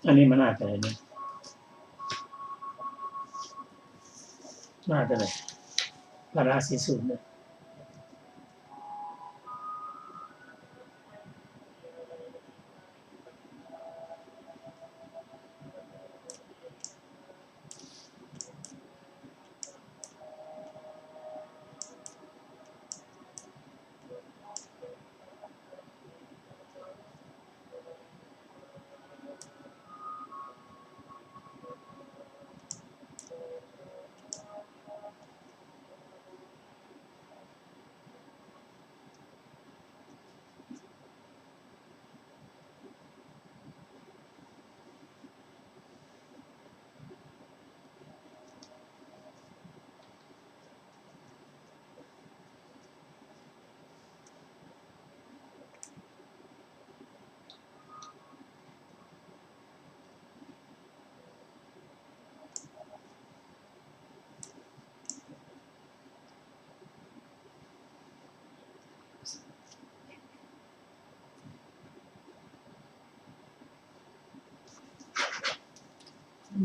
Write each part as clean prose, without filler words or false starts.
อันนี้มันน่าจะเนี่ยน่าจะเลยพระราศีสูตรเนี่ย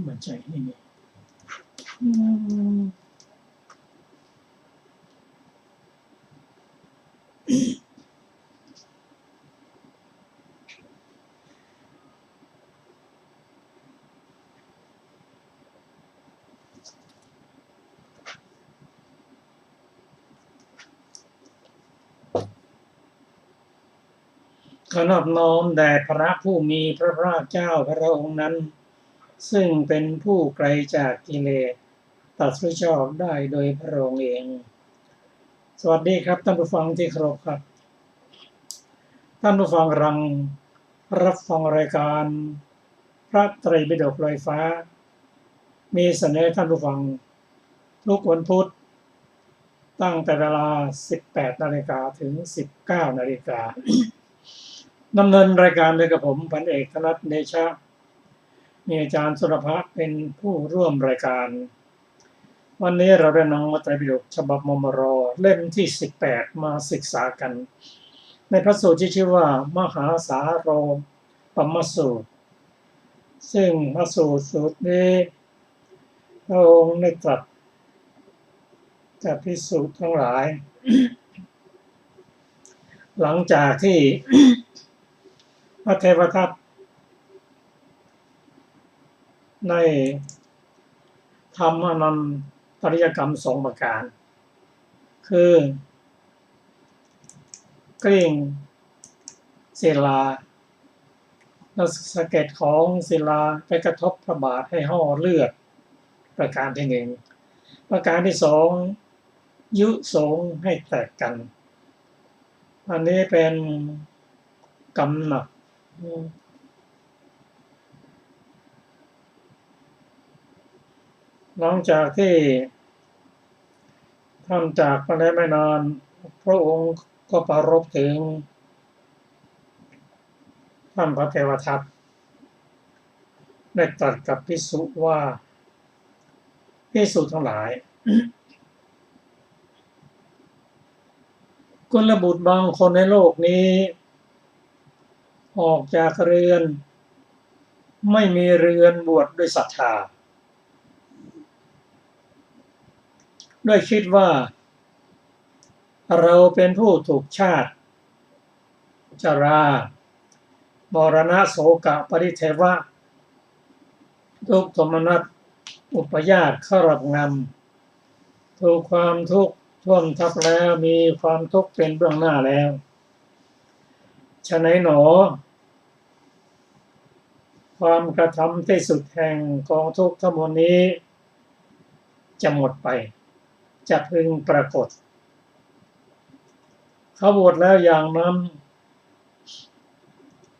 มันใจนี่ขอนอบน้อมแด่พระผู้มีพระภาคเจ้าพระองค์นั้นซึ่งเป็นผู้ไกลจากกิเลสตรัสรู้ชอบได้โดยพระองค์เองสวัสดีครับท่านผู้ฟังที่เคารพครับท่านผู้ฟังรับฟังรายการพระไตรปิฎกลอยฟ้ามีเสนอท่านผู้ฟังทุกวันพุธตั้งแต่เวลา 18 นาฬิกาถึง 19 นาฬิกาดำเนินรายการโดยกับผมพันเอกธนัทเดชะมีอาจารย์สุรภะเป็นผู้ร่วมรายการวันนี้เราได้นำพระไตรปิฎกฉบับมมร.เล่มที่ 18 มาศึกษากันในพระสูตรที่ชื่อว่ามหาสาโรปมสูตรซึ่งพระสูตรนี้พระองค์ได้ตรัสกับภิกษุทั้งหลายหลังจากที่พระเทวทัตได้ทำอนันตริยกรรม2 ประการคือกลิ้งศิลาแล้วสะเก็ดของศิลาไปกระทบพระบาทให้ห่อเลือดประการที่ 1ประการที่ 2ยุสงฆ์ให้แตกกันอันนี้เป็นกรรมหนักหลังจากที่ท่านจากไปได้ไม่นานพระองค์ก็ปรารภถึงท่านพระเทวทัตได้ตรัสกับภิกษุว่าภิกษุทั้งหลายกุลบุตรบางคนในโลกนี้ออกจากเรือนไม่มีเรือนบวชด้วยศรัทธาด้วยคิดว่าเราเป็นผู้ถูกชาติชรามรณะโศกะปริเทวะทุกข์โทมนัสอุปยาตครอบงำถูกความทุกข์ท่วมทับแล้วมีความทุกข์เป็นเบื้องหน้าแล้วฉะนั้นหนอความกระทำที่สุดแห่งกองทุกข์ทั้งหมดนี้จะหมดไปจะพึงปรากฏเขาบวชแล้วอย่างนั้น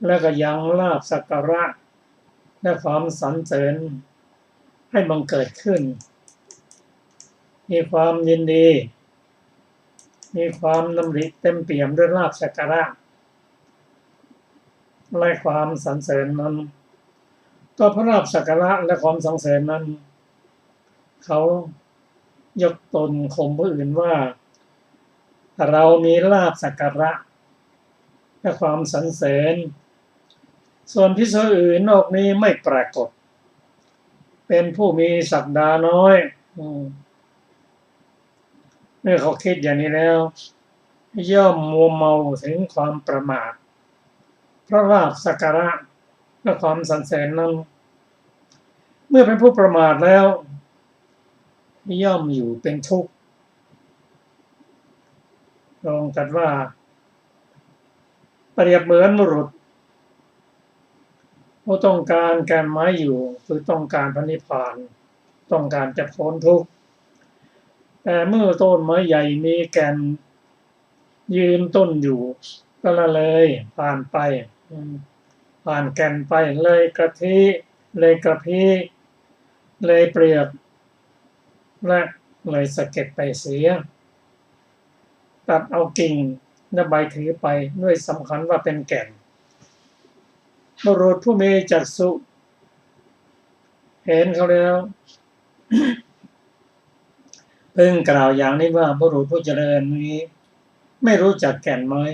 และก็ยังลาภสักการะและความสรรเสริญให้บังเกิดขึ้นมีความยินดีมีความดำริเต็มเปี่ยมด้วยลาภสักการะและความสรรเสริญนั้นก็เพราะลาภสักการะและความสรรเสริญนั้นเขายกตนข่มผู้อื่นว่าเรามีลาภสักการะและความสรรเสริญ ส่วนภิกษุอื่นนอกนี้ไม่ปรากฏเป็นผู้มีศักดาน้อยเมื่อเขาคิดอย่างนี้แล้วย่อมมัวเมาถึงความประมาทเพราะลาภสักการะและความสรรเสริญนั้นเมื่อเป็นผู้ประมาทแล้วย่อมอยู่เป็นทุกข์ลองตรัสว่าเปรียบเหมือนบุรุษผู้ต้องการแก่นไม้อยู่คือต้องการพระนิพพานต้องการจะพ้นทุกข์แต่เมื่อต้นไม้ใหญ่มีแก่นยืนต้นอยู่ก็ละเลยผ่านไปผ่านแก่นไปเลยกระทิเลยกระพี้เลยเปลือกและเลยสะเก็ดไปเสียตัดเอากิ่งและใบถือไปด้วยสำคัญว่าเป็นแก่นบุรุษผู้มีจักษุเห็นเขาแล้วพึงกล่าวอย่างนี้ว่าบุรุษผู้เจริญนี้ไม่รู้จักแก่นไม้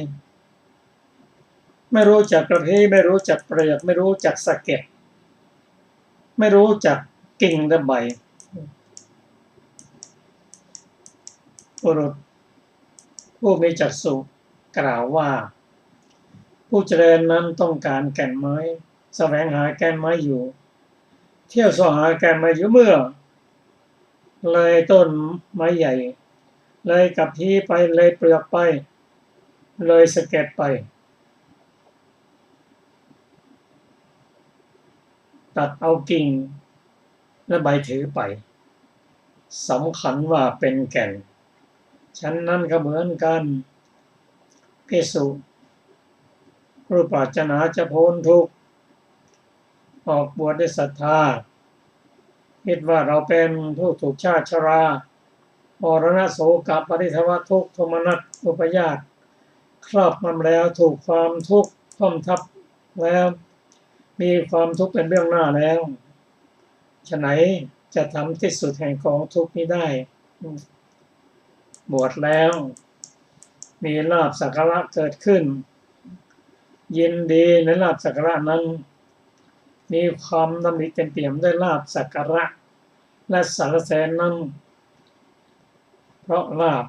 ไม่รู้จักกระพี้ไม่รู้จักเปลือกไม่รู้จักสะเก็ดไม่รู้จักกิ่งและใบบุรุษผู้มีจักษุกล่าวว่าผู้เจริญนั้นต้องการแก่นไม้แสวงหาแก่นไม้อยู่เที่ยวสอหาแก่นไม้อยู่เมื่อเลยต้นไม้ใหญ่เลยกับพี้ไปเลยเปลือกไปเลยสะเก็ดไปตัดเอากิ่งและใบถือไปสำคัญว่าเป็นแก่นฉันนั้นก็เหมือนกันภิกษุผู้ปรารถนาจะพ้นทุกข์ออกบวชด้วยศรัทธาคิดว่าเราเป็นผู้ถูกชาติชรามรณะโศกปริเทวทุกข์โทมนัสอุปยาตครอบงำแล้วถูกความทุกข์ท่อมทับแล้วมีความทุกข์เป็นเบื้องหน้าแล้วฉะไหนจะทำที่สุดแห่งกองทุกข์นี้ได้บวชแล้วมีลาภสักการะเกิดขึ้นยินดีในลาภสักการะนั้นมีความดำริเต็มเปี่ยมด้วยลาภสักการะและสรรเสริญนั้นเพราะลาภ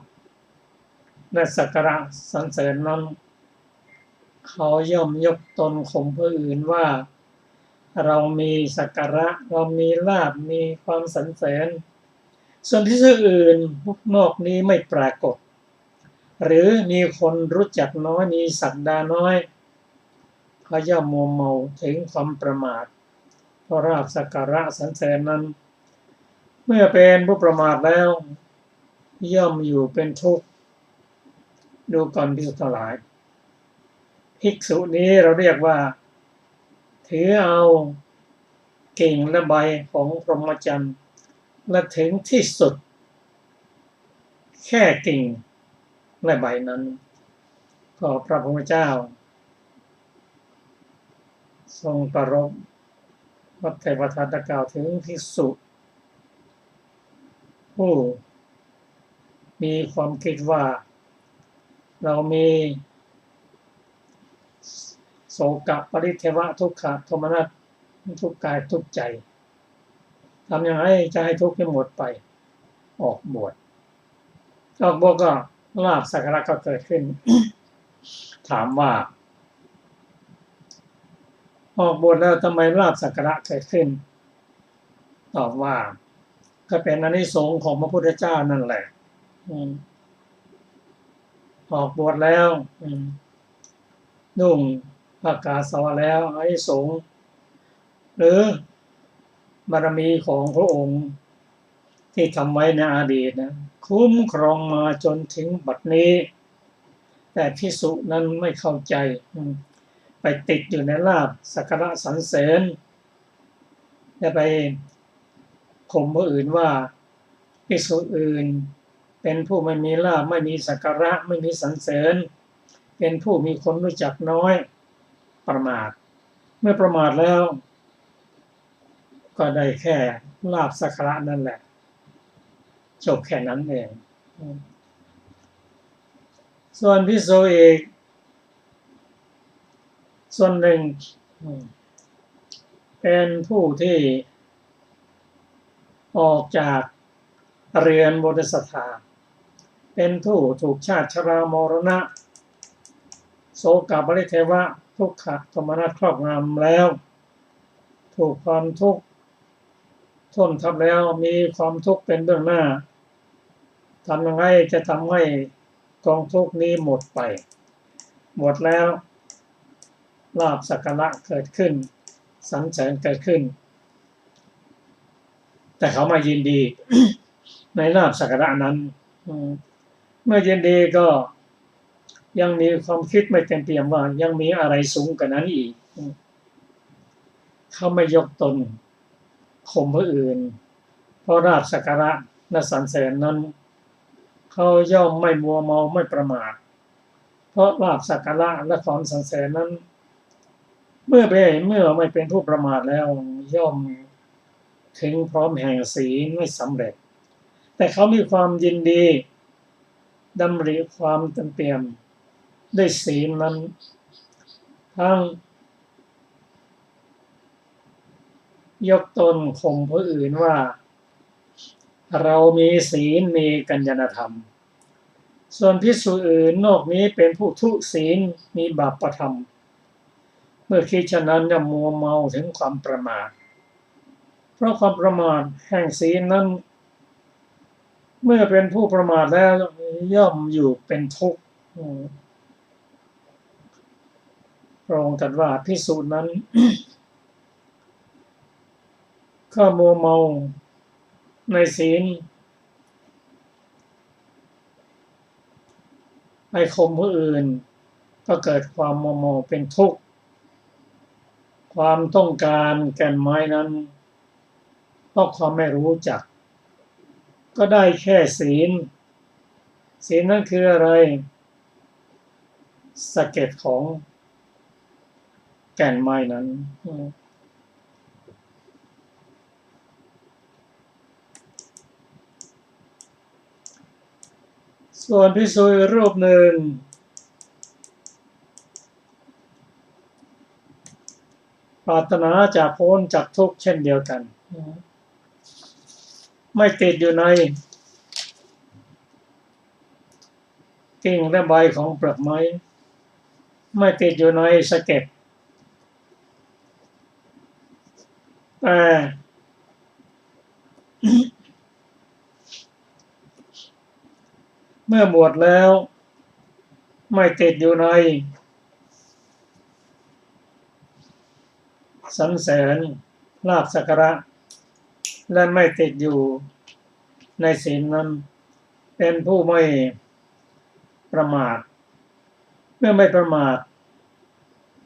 และสักการะสรรเสริญนั้นเขาย่อมยกตนข่มผู้อื่นว่าเรามีสักการะเรามีลาภมีความสรรเสริญส่วนที่อื่นนอกนี้ไม่ปรากฏหรือมีคนรู้จักน้อยมีศักดาน้อยเขาย่อมมัวเมาถึงความประมาทเพราะลาภสักการะสรรเสริญนั้นเมื่อเป็นผู้ประมาทแล้วย่อมอยู่เป็นทุกข์ดูก่อนภิกษุทั้งหลายภิกษุนี้เราเรียกว่าถือเอากิ่งและใบของพรหมจรรย์และถึงที่สุดแค่กิ่งและใบนั้นก็พระพุทธเจ้าทรงปรารภวัฏเทวทัตกล่าวถึงภิกษุผู้มีความคิดว่าเรามีโศกปริเทวทุกขโทมนัสทุกกายทุกใจทำยังไงจะให้ทุกข์หมดไปออกบวชก็ลาภสักการะก็เกิดขึ้น ถามว่าออกบวชแล้วทำไมลาภสักการะเกิดขึ้นตอบว่าก็เป็นอานิสงส์ของพระพุทธเจ้านั่นแหละออกบวชแล้วนุ่งผ้ากาสาวะแล้วอานิสงส์หรือบารมีของพระองค์ที่ทำไว้ในอดีตนะคุ้มครองมาจนถึงบัดนี้แต่ภิกษุนั้นไม่เข้าใจไปติดอยู่ในลาภสักการะสรรเสริญและไปข่มผู้อื่นว่าภิกษุอื่นเป็นผู้ไม่มีลาภไม่มีสักการะไม่มีสรรเสริญเป็นผู้มีคนรู้จักน้อยประมาทเมื่อประมาทแล้วก็ได้แค่ลาภสักการะนั่นแหละจบแค่นั้นเองส่วนภิกษุอีกส่วนหนึ่ง เป็นผู้ที่ออกจากเรือนบริสถาเป็นผู้ถูกชาติชรามรณะโศกปริเทวะทุกขโทมนัสครอบงำแล้วถูกความทุกข์ท่วมทับแล้วมีความทุกข์เป็นเบื้องหน้าทำยังไงจะทำให้กองทุกข์นี้หมดไปหมดแล้วลาภสักการะเกิดขึ้นสรรเสริญเกิดขึ้นแต่เขามายินดี ในลาภสักการะนั้นเมื่อยินดีก็ยังมีความคิดไม่เต็มเปี่ยมว่ายังมีอะไรสูงกว่านั้นอีกเขาไม่ยกตนข่มผู้อื่นเพราะลาภสักการะและสรรเสริญนั้นเขาย่อมไม่มัวเมาไม่ประมาทเพราะลาภสักการะและความสรรเสริญนั้นเมื่อไม่เป็นผู้ประมาทแล้วย่อมถึงพร้อมแห่งศีลไม่สำเร็จแต่เขามีความยินดีดำริความเต็มเปี่ยมด้วยศีลนั้นทั้งยกตนข่มผู้อื่นว่าเรามีศีลมีกัญญาธรรมส่วนภิกษุอื่นนอกนี้เป็นผู้ทุศีลมีบาปธรรมเมื่อคิดฉะนั้นจะมัวเมาถึงความประมาทเพราะความประมาทแห่งศีลนั้นเมื่อเป็นผู้ประมาทแล้วย่อมอยู่เป็นทุกข์พระองค์ตรัสว่าภิกษุนั้น ก็มัวเมาในศีลไปข่มผู้อื่นก็เกิดความมัวเมาเป็นทุกข์ความต้องการแก่นไม้นั้นเพราะความไม่รู้จักก็ได้แค่ศีลนั้นคืออะไรสะเก็ดของแก่นไม้นั้นส่วนภิกษุรูปหนึ่งปรารถนาจะพ้นจากทุกข์เช่นเดียวกันไม่ติดอยู่ในกิ่งและใบของเปลือกไม้ไม่ติดอยู่ในสะเก็ดแต่เมื่อบวชแล้วไม่ติดอยู่ในสรรเสริญลาภสักการะและไม่ติดอยู่ในศีลนั้นเป็นผู้ไม่ประมาทเมื่อไม่ประมาท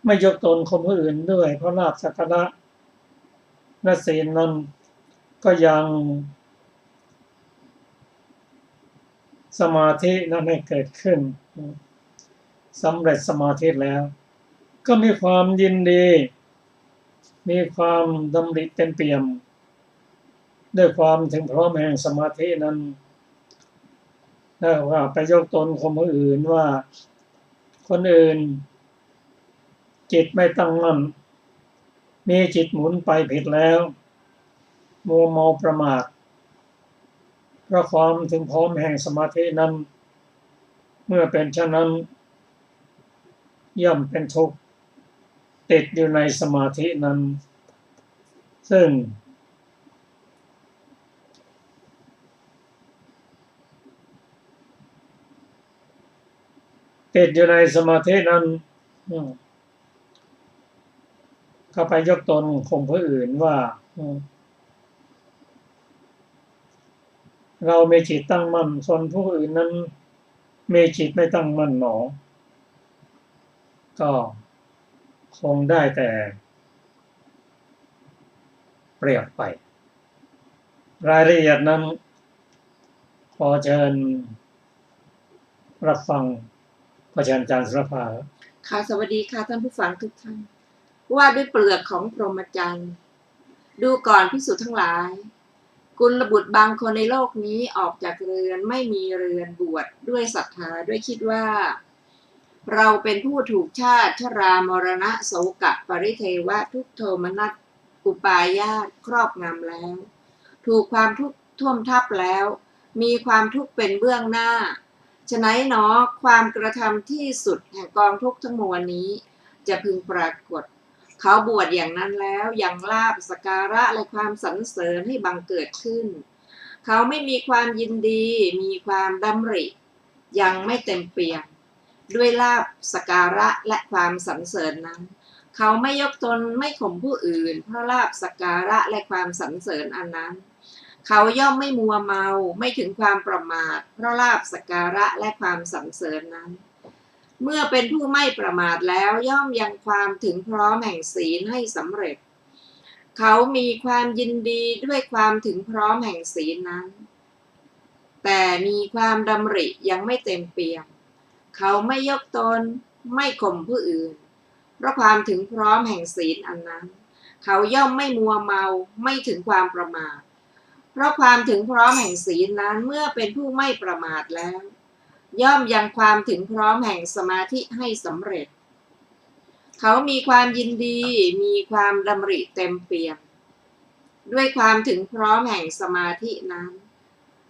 ไม่ยกตนข่มผู้อื่นด้วยเพราะลาภสักการะและศีลนั้นก็ยังสมาธินั้นให้เกิดขึ้นสำเร็จสมาธิแล้วก็มีความยินดีมีความดำริเต็มเปี่ยมด้วยความถึงพร้อมแห่งสมาธินั้นถ้าว่าไปยกตนข่มผู้อื่นว่าคนอื่นจิตไม่ตั้งมั่นมีจิตหมุนไปผิดแล้วมัวเมาประมาทเพราะความถึงพร้อมแห่งสมาธินั้นเมื่อเป็นเช่นนั้นย่อมเป็นทุกข์ติดอยู่ในสมาธินั้นซึ่งติดอยู่ในสมาธินั้นก็ไปยกตนข่มผู้อื่นว่าเรามีจิตตั้งมั่นส่วนผู้อื่นนั้นมีจิตไม่ตั้งมั่นหนอก็คงได้แต่เปรียบไปรายละเอียดนั้นขอเชิญรับฟังพระอาจารย์สุรภาค่ะสวัสดีค่ะท่านผู้ฟังทุกท่านว่าด้วยเปลือกของพรหมจรรย์ดูก่อนภิกษุทั้งหลายกุลบุตรบางคนในโลกนี้ออกจากเรือนไม่มีเรือนบวชด้วยศรัทธาด้วยคิดว่าเราเป็นผู้ถูกชาติชรามรณะโศกปริเทวะทุกโทมนัส อุปาญาตครอบงำแล้วถูกความทุกข์ท่วมทับแล้วมีความทุกข์เป็นเบื้องหน้าฉะนั้นหนอความกระทำที่สุดแห่งกองทุกข์ทั้งมวลนี้จะพึงปรากฏเขาบวชอย่างนั้นแล้วยังลาภสักการะและความสรรเสริญให้บังเกิดขึ้นเขาไม่มีความยินดีมีความดำริยังไม่เต็มเปี่ยมด้วยลาภสักการะและความสรรเสริญนั้นเขาไม่ยกตนไม่ข่มผู้อื่นเพราะลาภสักการะและความสรรเสริญอันนั้นเขาย่อมไม่มัวเมาไม่ถึงความประมาทเพราะลาภสักการะและความสรรเสริญนั้นเมื่อเป็นผู้ไม่ประมาทแล้วย่อมยังความถึงพร้อมแห่งศีลให้สำเร็จเขามีความยินดีด้วยความถึงพร้อมแห่งศีลนั้นแต่มีความดำริยังไม่เต็มเปี่ยมเขาไม่ยกตนไม่ข่มผู้อื่นเพราะความถึงพร้อมแห่งศีลอันนั้นเขาย่อมไม่มัวเมาไม่ถึงความประมาทเพราะความถึงพร้อมแห่งศีลนั้นเมื่อเป็นผู้ไม่ประมาทแล้วย่อมยังความถึงพร้อมแห่งสมาธิให้สำเร็จเขามีความยินดีมีความดำริเต็มเปี่ยมด้วยความถึงพร้อมแห่งสมาธินั้น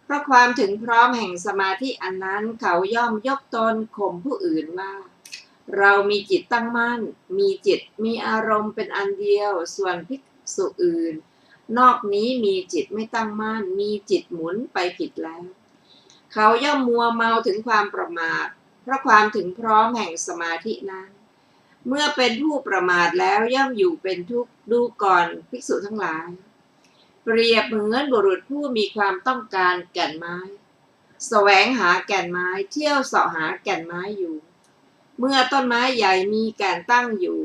เพราะความถึงพร้อมแห่งสมาธิอันนั้นเขาย่อมยกตนข่มผู้อื่นว่าเรามีจิตตั้งมั่นมีจิตมีอารมณ์เป็นอันเดียวส่วนภิกษุอื่นนอกนี้มีจิตไม่ตั้งมั่นมีจิตหมุนไปผิดแล้วเขาย่อมมัวเมาถึงความประมาทเพราะความถึงพร้อมแห่งสมาธินั้นเมื่อเป็นผู้ประมาทแล้วย่อมอยู่เป็นทุกข์ดูก่อนภิกษุทั้งหลายเปรียบเหมือนบุรุษผู้มีความต้องการแก่นไม้แสวงหาแก่นไม้เที่ยวเสาะหาแก่นไม้อยู่เมื่อต้นไม้ใหญ่มีแก่นตั้งอยู่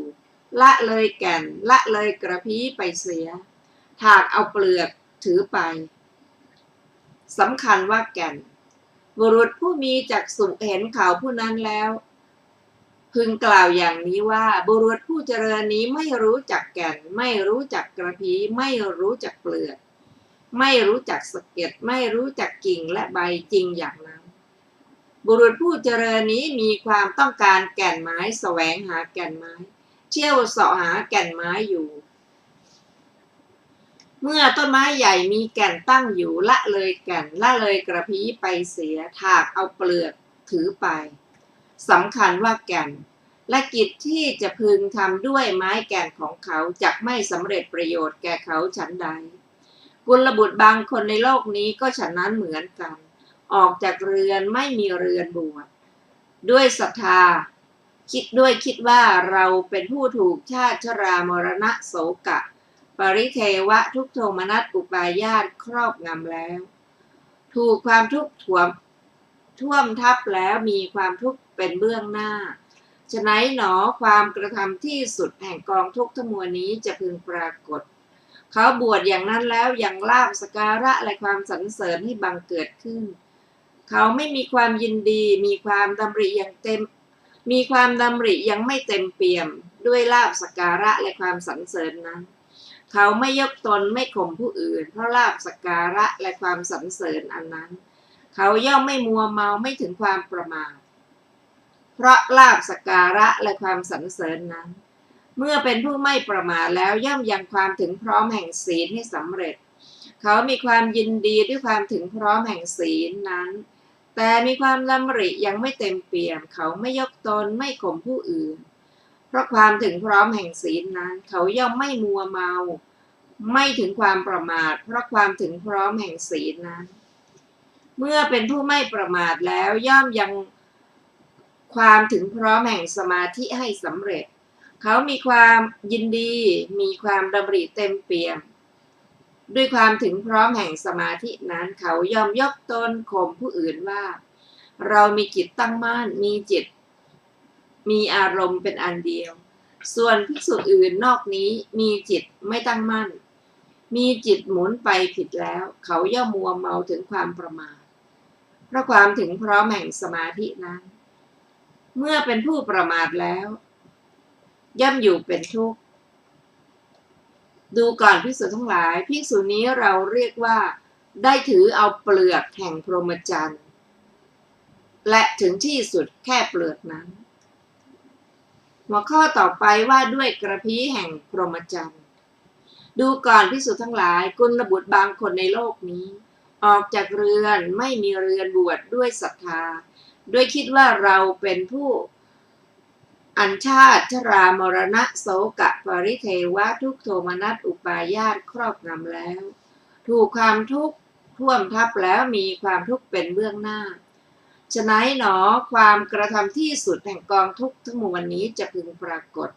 ละเลยแก่นละเลยกระพี้ไปเสียถากเอาเปลือกถือไปสำคัญว่าแก่นบุรุษผู้มีจักษุเห็นเขาผู้นั้นแล้วพึงกล่าวอย่างนี้ว่าบุรุษผู้เจริญนี้ไม่รู้จักแก่นไม่รู้จักกระพี้ไม่รู้จักเปลือกไม่รู้จักสะเก็ดไม่รู้จักกิ่งและใบจริงอย่างนั้นบุรุษผู้เจริญนี้มีความต้องการแก่นไม้แสวงหาแก่นไม้เที่ยวเสาะหาแก่นไม้อยู่เมื่อต้นไม้ใหญ่มีแก่นตั้งอยู่ละเลยแก่นละเลยกระพี้ไปเสียถากเอาเปลือกถือไปสำคัญว่าแก่นและกิจที่จะพึงทำด้วยไม้แก่นของเขาจักไม่สำเร็จประโยชน์แก่เขาฉันใดกุลบุตรบางคนในโลกนี้ก็ฉะนั้นเหมือนกันออกจากเรือนไม่มีเรือนบวชด้วยศรัทธาคิดว่าเราเป็นผู้ถูกชาติชรามรณะโศกะปริเทวะทุกโทมนัสอุปาญาตครอบงำแล้วถูกความทุกข์ท่วมทับแล้วมีความทุกข์เป็นเบื้องหน้าฉะนั้นหนอความกระทำที่สุดแห่งกองทุกข์ทั้งมวลนี้จะพึงปรากฏเขาบวชอย่างนั้นแล้วยังลาภสักการะและความสรรเสริญให้บังเกิดขึ้นเขาไม่มีความยินดีมีความดำริยังไม่เต็มเปี่ยมด้วยลาภสักการะและความสรรเสริญนั้นเขาไม่ยกตนไม่ข่มผู้อื่นเพราะลาภสักการะและความสรรเสริญอันนั้นเขาย่อมไม่มัวเมาไม่ถึงความประมาทเพราะลาภสักการะและความสรรเสริญนั้นเมื่อเป็นผู้ไม่ประมาทแล้วย่อมยังความถึงพร้อมแห่งศีลให้สำเร็จเขามีความยินดีด้วยความถึงพร้อมแห่งศีลนั้นแต่มีความดำริยังไม่เต็มเปี่ยมเขาไม่ยกตนไม่ข่มผู้อื่นเพราะความถึงพร้อมแห่งศีลนั้นเขาย่อมไม่มัวเมาไม่ถึงความประมาทเพราะความถึงพร้อมแห่งศีลนั้นเมื่อเป็นผู้ไม่ประมาทแล้วย่อมยังความถึงพร้อมแห่งสมาธิให้สำเร็จเขามีความยินดีมีความดำริเต็มเปี่ยมด้วยความถึงพร้อมแห่งสมาธินั้นเขาย่อมยกตนข่มผู้อื่นว่าเรามีจิตตั้งมั่นมีจิตมีอารมณ์เป็นอันเดียวส่วนภิกษุอื่นนอกนี้มีจิตไม่ตั้งมั่นมีจิตหมุนไปผิดแล้วเขาย่อมมัวเมาถึงความประมาทเพราะความถึงพร้อมแห่งสมาธินั้นเมื่อเป็นผู้ประมาทแล้วย่อมอยู่เป็นทุกข์ดูก่อนภิกษุทั้งหลายภิกษุนี้เราเรียกว่าได้ถือเอาเปลือกแห่งพรหมจรรย์และถึงที่สุดแค่เปลือกนั้นหัวข้อต่อไปว่าด้วยกระพี้แห่งพรหมจรรย์ ดูก่อนภิกษุทั้งหลายกุลบุตรบางคนในโลกนี้ออกจากเรือนไม่มีเรือนบวชด้วยศรัทธาด้วยคิดว่าเราเป็นผู้อัญชาติชรามรณะโสกะปริเทวะทุกโทมนัสอุปาญาตครอบงำแล้วถูกความทุกข์ท่วมทับแล้วมีความทุกข์เป็นเบื้องหน้าฉะนั้นหนอความกระทำที่สุดแห่งกองทุกข์ทั้งมวลนี้จะพึงปรากฏ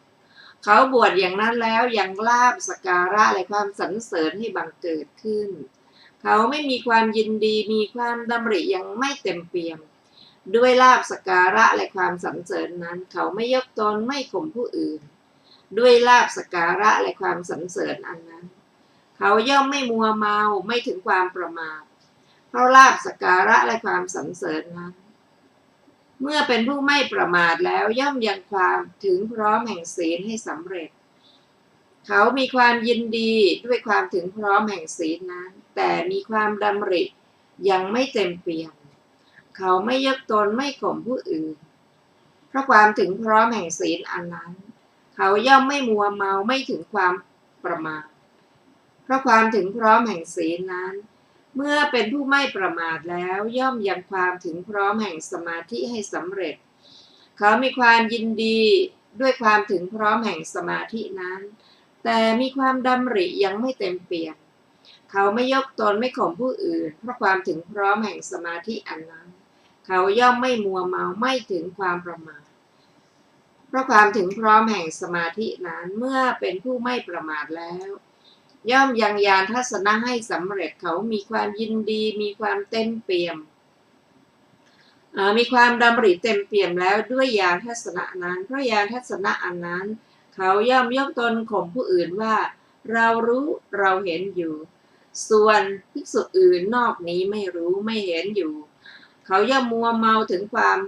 เขาบวชอย่างนั้นแล้วยังลาภสักการะและความสรรเสริญให้บังเกิดขึ้นเขาไม่มีความยินดีมีความดำริยังไม่เต็มเปี่ยมด้วยลาภสักการะและความสรรเสริญนั้นเขาไม่ยกตนไม่ข่มผู้อื่นด้วยลาภสักการะและความสรรเสริญอันนั้นเขาย่อมไม่มัวเมาไม่ถึงความประมาทเพราะลาภสักการะและความสรรเสริญนั้นเมื่อเป็นผู้ไม่ประมาทแล้วย่อมยังความถึงพร้อมแห่งศีลให้สำเร็จเขามีความยินดีด้วยความถึงพร้อมแห่งศีลนั้นแต่มีความดำริยังไม่เต็มเปี่ยมเขาไม่ยกตนไม่ข่มผู้อื่นเพราะความถึงพร้อมแห่งศีลอันนั้นเขาย่อมไม่มัวเมาไม่ถึงความประมาทเพราะความถึงพร้อมแห่งศีลนั้นเมื่อเป็นผู้ไม่ประมาทแล้วย่อมยังความถึงพร้อมแห่งสมาธิให้สำเร็จเขามีความยินดีด้วยความถึงพร้อมแห่งสมาธินั้นแต่มีความดำริยังไม่เต็มเปี่ยมเขาไม่ยกตนไม่ข่มผู้อื่นเพราะความถึงพร้อมแห่งสมาธิอันนั้นเขาย่อมไม่มัวเมาไม่ถึงความประมาทเพราะความถึงพร้อมแห่งสมาธินั้นเมื่อเป็นผู้ไม่ประมาทแล้วย่อมยังญาณทัศนะให้สำเร็จเขามีความยินดีมีความเต็มเปี่ยมมีความดำริเต็มเปี่ยมแล้วด้วยญาณทัศนะนั้นเพราะญาณทัศนะอันนั้นเขาย่อมยกตนข่มผู้อื่นว่าเรารู้เราเห็นอยู่ส่วนภิกษุอื่นนอกนี้ไม่รู้ไม่เห็นอยู่เขาย่อมมัวเมาถึงความ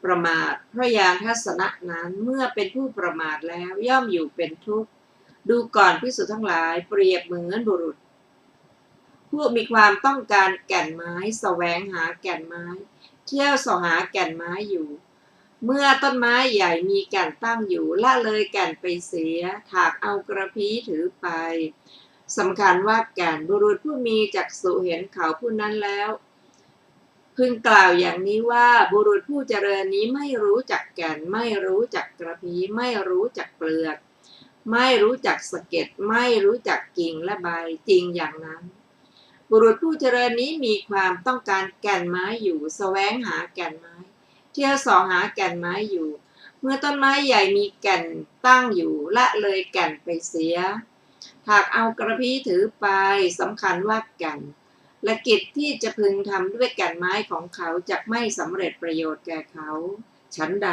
ประมาทเพราะญาณทัศนะนั้นเมื่อเป็นผู้ประมาทแล้วย่อมอยู่เป็นทุกข์ดูก่อนภิกษุทั้งหลายเปรียบเหมือนบุรุษผู้มีความต้องการแก่นไม้แสวงหาแก่นไม้เที่ยวเสาะหาแก่นไม้อยู่เมื่อต้นไม้ใหญ่มีแก่นตั้งอยู่ละเลยแก่นไปเสียถากเอากระพี้ถือไปสำคัญว่าแก่นบุรุษผู้มีจักษุเห็นเขาผู้นั้นแล้วพึงกล่าวอย่างนี้ว่าบุรุษผู้เจริญนี้ไม่รู้จักแก่นไม่รู้จักกระพี้ไม่รู้จักเปลือกไม่รู้จักสะเก็ดไม่รู้จักกิ่งและใบจริงอย่างนั้นบุรุษผู้เจริญนี้มีความต้องการแก่นไม้อยู่แสวงหาแก่นไม้เที่ยวเสาะหาแก่นไม้อยู่เมื่อต้นไม้ใหญ่มีแก่นตั้งอยู่ละเลยแก่นไปเสียหากเอากระพี้ถือไปสำคัญว่าแก่นและกิจที่จะพึงทำด้วยแก่นไม้ของเขาจะไม่สำเร็จประโยชน์แก่เขาฉันใด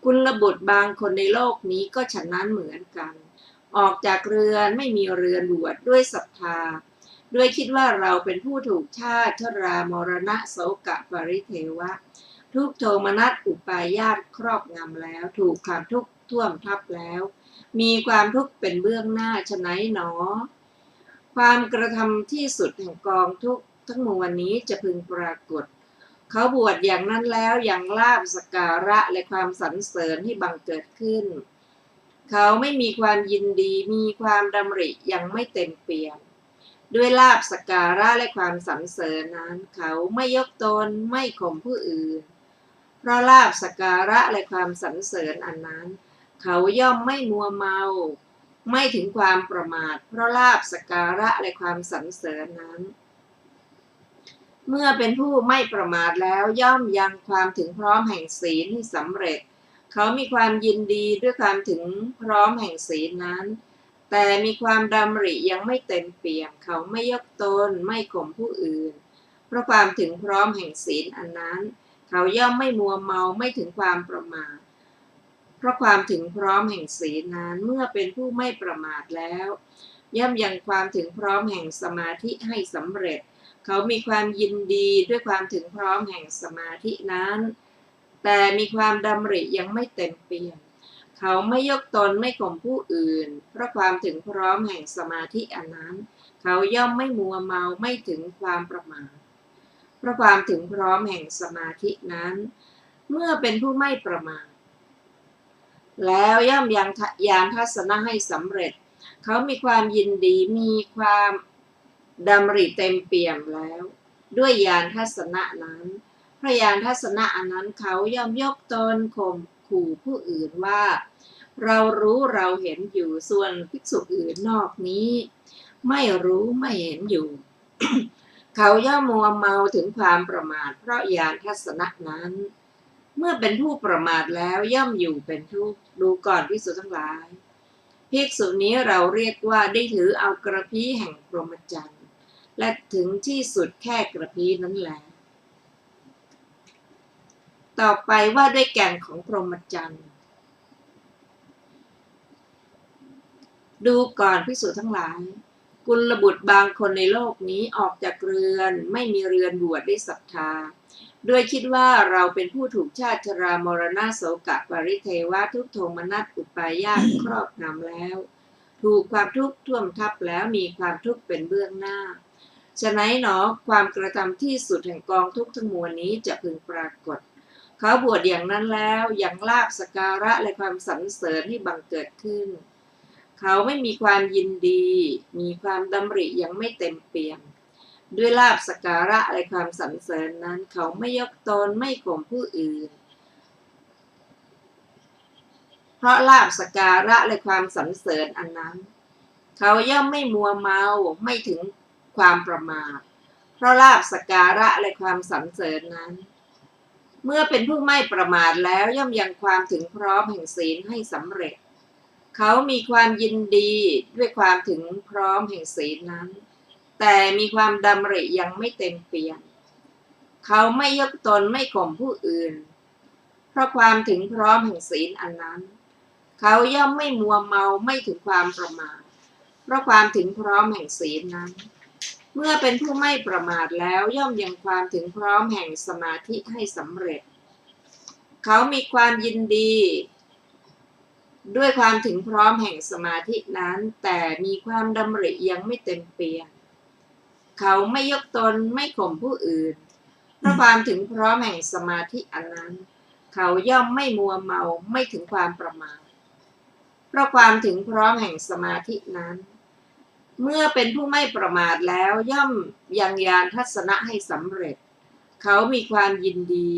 กุลบุตรบางคนในโลกนี้ก็ฉะนั้นเหมือนกันออกจากเรือนไม่มีเรือนบวชด้วยศรัทธาด้วยคิดว่าเราเป็นผู้ถูกชาติชรามรณะโสกะปริเทวะทุกโทมนัสอุปาญาตครอบงำแล้วถูกความทุกข์ท่วมทับแล้วมีความทุกข์เป็นเบื้องหน้าฉะนั้นหนอความกระทำที่สุดแห่งกองทุกข์ทั้งมวลนี้จะพึงปรากฏเขาบวชอย่างนั้นแล้วยังลาภสักการะและความสรรเสริญให้บังเกิดขึ้นเขาไม่มีความยินดีมีความดำริยังไม่เต็มเปี่ยมด้วยลาภสักการะและความสรรเสริญนั้นเขาไม่ยกตนไม่ข่มผู้อื่นเพราะลาภสักการะและความสรรเสริญอันนั้นเขาย่อมไม่มัวเมาไม่ถึงความประมาทเพราะลาภสักการะและความสรรเสริญนั้นเมื่อเป็นผู้ไม่ประมาทแล้วย่อมยังความถึงพร้อมแห่งศีลให้สำเร็จเขามีความยินดีด้วยความถึงพร้อมแห่งศีลนั้นแต่มีความดำริยังไม่เต็มเปี่ยมเขาไม่ยกตนไม่ข่มผู้อื่นเพราะความถึงพร้อมแห่งศีลอันนั้นเขาย่อมไม่มัวเมาไม่ถึงความประมาทเพราะความถึงพร้อมแห่งศีลนั้นเมื่อเป็นผู้ไม่ประมาทแล้วย่อมยังความถึงพร้อมแห่งสมาธิให้สำเร็จเขามีความยินดีด้วยความถึงพร้อมแห่งสมาธินั้นแต่มีความดำริยังไม่เต็มเปี่ยมเขาไม่ยกตนไม่ข่มผู้อื่นเพราะความถึงพร้อมแห่งสมาธิอันนั้นเขาย่อมไม่มัวเมาไม่ถึงความประมาทเพราะความถึงพร้อมแห่งสมาธินั้นเมื่อเป็นผู้ไม่ประมาทแล้วย่อมยังญาณทัศนะให้สำเร็จ เขามีความยินดีมีความดำริเต็มเปี่ยมแล้วด้วยญาณทัศนะนั้นพระญาณทัศนะอันนั้นเขาย่อมยกตนข่มขู่ผู้อื่นว่าเรารู้เราเห็นอยู่ส่วนภิกษุอื่นนอกนี้ไม่รู้ไม่เห็นอยู่ เขาย่อมมัวเมาถึงความประมาทเพราะญาณทัศนะนั้นเมื่อเป็นผู้ประมาทแล้วย่อมอยู่เป็นทุกข์ดูก่อนภิกษุทั้งหลายภิกษุนี้เราเรียกว่าได้ถือเอากระพี้แห่งพรหมจรรย์และถึงที่สุดแค่กระพี้นั้นแหละต่อไปว่าด้วยแก่นของพรหมจรรย์ดูก่อนภิกษุทั้งหลายกุลบุตรบางคนในโลกนี้ออกจากเรือนไม่มีเรือนบวชได้ศรัทธาโดยคิดว่าเราเป็นผู้ถูกชาติชรามรณะโศกะปริเทวะทุกโทมนัสอุปายาสครอบงำแล้วถูกความทุกข์ท่วมทับแล้วมีความทุกข์เป็นเบื้องหน้าฉะนั้นหนอความกระทำที่สุดแห่งกองทุกข์ทั้งมวลนี้จะพึงปรากฏเขาบวชอย่างนั้นแล้วยังลาภสักการะและความสรรเสริญให้บังเกิดขึ้นเขาไม่มีความยินดีมีความดำริยังไม่เต็มเปี่ยมด้วยลาภสักการะและความสรรเสริญนั้นเขาไม่ยกตนไม่ข่มผู้อื่นเพราะลาภสักการะและความสรรเสริญอันนั้นเขาย่อมไม่มัวเมาไม่ถึงความประมาทเพราะลาภสักการะและความสรรเสริญนั้นเมื่อเป็นผู้ไม่ประมาทแล้วย่อมยังความถึงพร้อมแห่งศีลให้สำเร็จเขามีความยินดีด้วยความถึงพร้อมแห่งศีลนั้นแต่มีความดำริยังไม่เต็มเปี่ยมเขาไม่ยกตนไม่ข่มผู้อื่นเพราะความถึงพร้อมแห่งศีลอันนั้นเขาย่อมไม่มัวเมาไม่ถึงความประมาทเพราะความถึงพร้อมแห่งศีลนั้นเมื่อเป็นผู้ไม่ประมาทแล้วย่อมยังความถึงพร้อมแห่งสมาธิให้สำเร็จเขามีความยินดีด้วยความถึงพร้อมแห่งสมาธินั้นแต่มีความดำริยังไม่เต็มเปี่ยมเขาไม่ยกตนไม่ข่มผู้อื่นเพราะความถึงพร้อมแห่งสมาธิอันนั้นเขาย่อมไม่มัวเมาไม่ถึงความประมาทเพราะความถึงพร้อมแห่งสมาธินั้นเมื่อเป็นผู้ไม่ประมาทแล้วย่อมยังญาณทัศนะให้สำเร็จเขามีความยินดี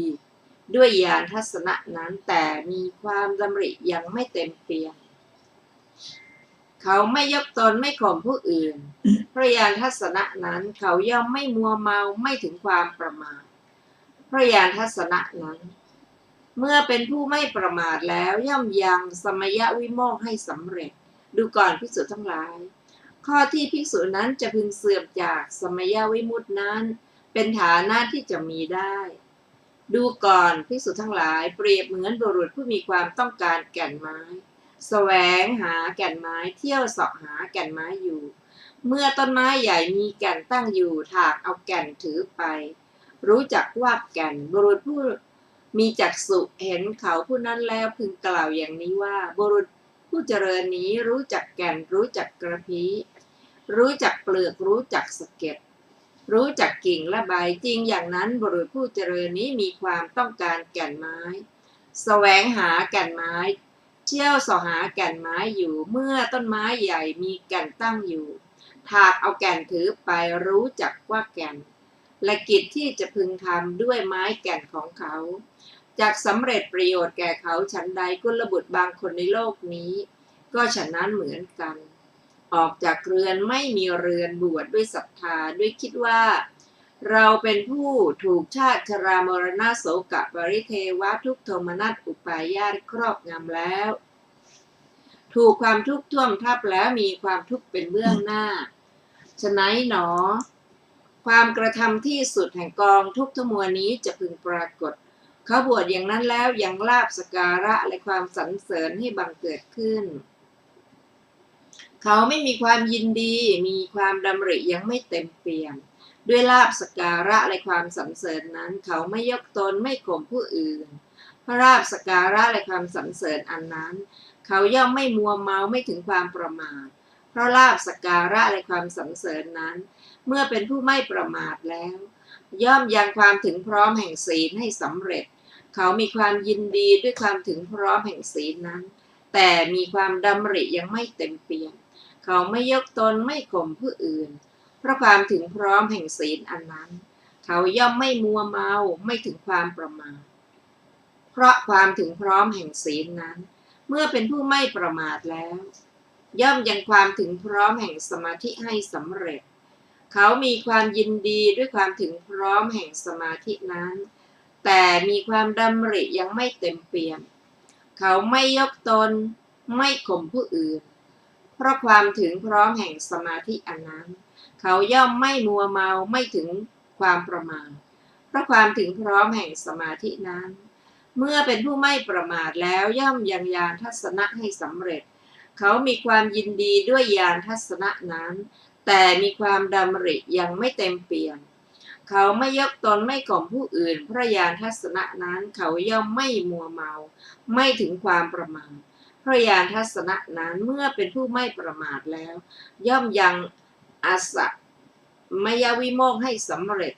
ด้วยญาณทัศนะนั้นแต่มีความดำริยังไม่เต็มเปี่ยมเขาไม่ยกตนไม่ข่มผู้อื่นเพราะญาณทัศนะนั้นเขาย่อมไม่มัวเมาไม่ถึงความประมาทเพราะญาณทัศนะนั้นเมื่อเป็นผู้ไม่ประมาทแล้วย่อมยังสมยวิโมกข์ให้สำเร็จดูก่อนภิกษุทั้งหลายข้อที่ภิกษุนั้นจะพึงเสื่อมจากสมยวิมุตตินั้นเป็นฐานะที่จะมีได้ดูก่อนภิกษุทั้งหลายเปรียบเหมือนบุรุษผู้มีความต้องการแก่นไม้แสวงหาแก่นไม้เที่ยวเสาะหาแก่นไม้อยู่เมื่อต้นไม้ใหญ่มีแก่นตั้งอยู่ถากเอาแก่นถือไปรู้จักว่าแก่นบุรุษผู้มีจักษุเห็นเขาผู้นั้นแล้วพึงกล่าวอย่างนี้ว่าบุรุษผู้เจริญนี้รู้จักแก่นรู้จักกระพี้รู้จักเปลือกรู้จักสะเก็ดรู้จักกิ่งและใบจริงอย่างนั้นบุรุษผู้เจริญนี้มีความต้องการแก่นไม้แสวงหาแก่นไม้เที่ยวเสาะหาแก่นไม้อยู่เมื่อต้นไม้ใหญ่มีแก่นตั้งอยู่ถากเอาแก่นถือไปรู้จักว่าแก่นและกิจที่จะพึงทำด้วยไม้แก่นของเขาจากสำเร็จประโยชน์แก่เขาฉันใดกุลบุตรบางคนในโลกนี้ก็ฉะนั้นเหมือนกันออกจากเรือนไม่มีเรือนบวชด้วยศรัทธาด้วยคิดว่าเราเป็นผู้ถูกชาติชรามรณะโศกะปริเทวะทุกโทมนัสอุปายาสครอบงำแล้วถูกความทุกข์ท่วมทับแล้วมีความทุกข์เป็นเบื้องหน้าฉะนั้นหนอความกระทำที่สุดแห่งกองทุกข์ทั้งมวลนี้จะพึงปรากฏเขาบวชอย่างนั้นแล้วยังลาภสักการะและความสรรเสริญให้บังเกิดขึ้นเขาไม่มีความยินดีมีความดำริยังไม่เต็มเปี่ยมด้วยลาภสักการะและความสรรเสริญนั้นเขาไม่ยกตนไม่ข่มผู้อื่นเพราะลาภสักการะและความสรรเสริญอันนั้นเขาย่อมไม่มัวเมาไม่ถึงความประมาทเพราะลาภสักการะและความสรรเสริญนั้นเมื่อเป็นผู้ไม่ประมาทแล้วย่อมยังความถึงพร้อมแห่งศีลให้สำเร็จเขามีความยินดีด้วยความถึงพร้อมแห่งศีลนั้นแต่มีความดำริยังไม่เต็มเปี่ยม เขาไม่ยกตนไม่ข่มผู้อื่นเพราะความถึงพร้อมแห่งศีลอันนั้นเขาย่อมไม่มัวเมาไม่ถึงความประมาทเพราะความถึงพร้อมแห่งศีลนั้นเมื่อเป็นผู้ไม่ประมาทแล้วย่อมยังความถึงพร้อมแห่งสมาธิให้สำเร็จเขามีความยินดีด้วยความถึงพร้อมแห่งสมาธินั้นแต่มีความดำริยังไม่เต็มเปี่ยมเขาไม่ยกตนไม่ข่มผู้อื่นเพราะความถึงพร้อมแห่งสมาธิอันนั้นเขาย่อมไม่มัวเมาไม่ถึงความประมาทเพราะความถึงพร้อมแห่งสมาธินั้นเมื่อเป็นผู้ไม่ประมาทแล้วย่อมยังญาณทัศนะให้สำเร็จเขามีความยินดีด้วยญาณทัศนะนั้นแต่มีความดำริยังไม่เต็มเปี่ยมเขาไม่ยกตนไม่ข่มผู้อื่นเพราะญาณทัศนะนั้นเขาย่อมไม่มัวเมาไม่ถึงความประมาทเพราะญาณทัศนะนั้นเมื่อเป็นผู้ไม่ประมาทแล้วย่อมยังอาสะมยวิโมกข์ให้สำเร็จ